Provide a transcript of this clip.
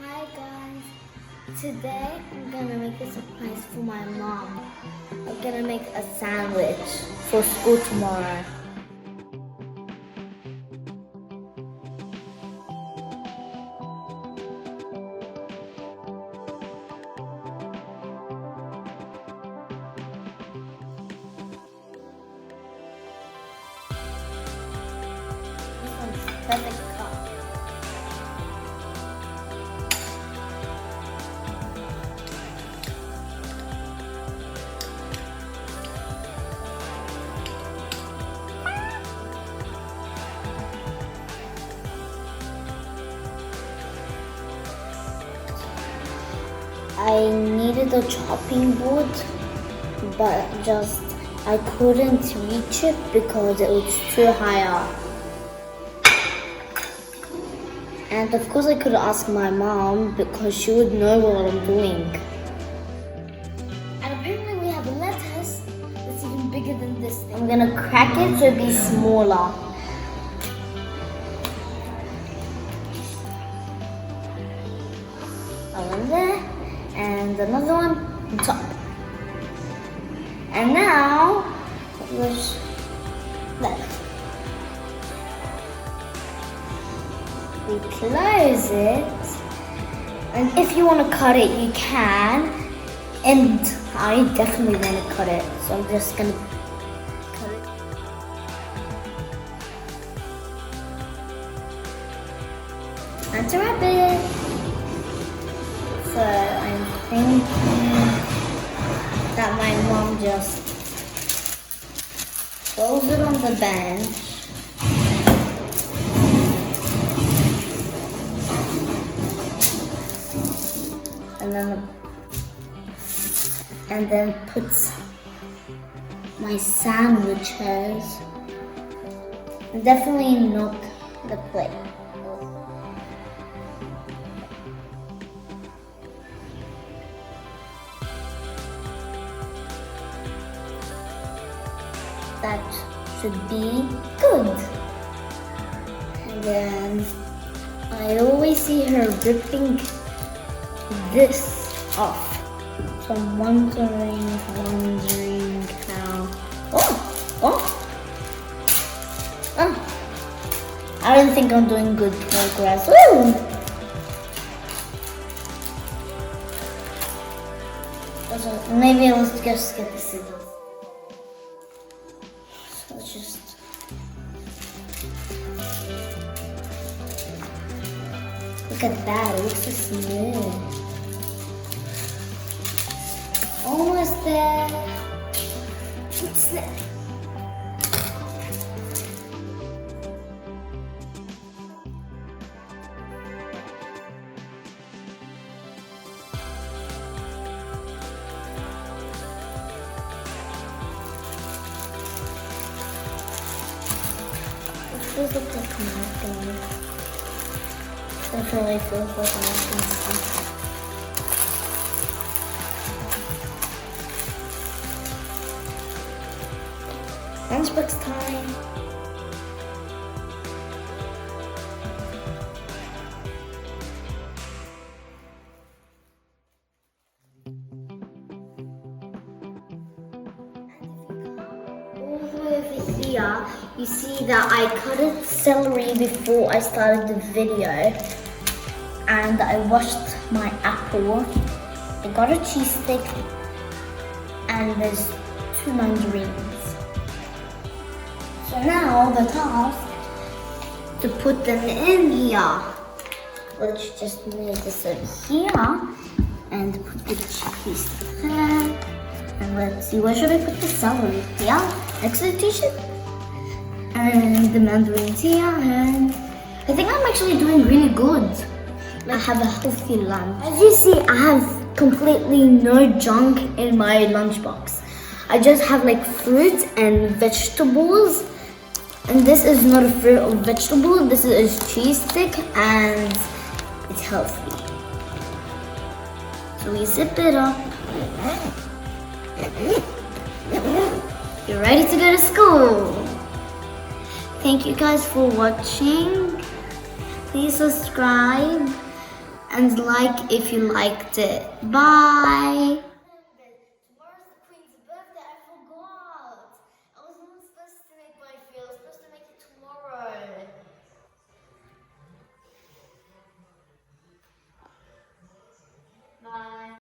Hi guys, today I'm gonna make a surprise for my mom. I'm gonna make a sandwich for school tomorrow. This one's perfect cup. I needed a chopping board, but I couldn't reach it because it was too high up. And of course I could ask my mom because she would know what I'm doing. And apparently we have a lettuce that's even bigger than this thing. I'm gonna crack it so it'll be smaller. One there. And another one on top. And now, what's left? We close it. And if you want to cut it, you can. And I definitely want to cut it. So I'm just going to cut it. And to wrap it. So I'm thinking that my mom just throws it on the bench and then puts my sandwiches, and definitely not the plate. That should be good. And then I always see her ripping this off. So I'm wondering how. I don't think I'm doing good progress. Woo! Maybe I'll just get the scissors. Let's just look at that, it looks so smooth. Almost there. What's that? Feels like nothing. Definitely feels like nothing. Lunchbox time. Over here, you see that I cut celery before I started the video, and I washed my apple. I got a cheese stick, and there's 2 mandarins. So now the task to put them in here. Let's just move this over here and put the cheese there. And let's see, where should I put the celery? Here, next to the t-shirt. And the mandarins here, and I think I'm actually doing really good. I have a healthy lunch. As you see, I have completely no junk in my lunchbox. I just have like fruit and vegetables. And this is not a fruit or vegetable, this is a cheese stick and it's healthy. So we zip it up. You're ready to go to school. Thank you guys for watching. Please subscribe and like if you liked it. Bye!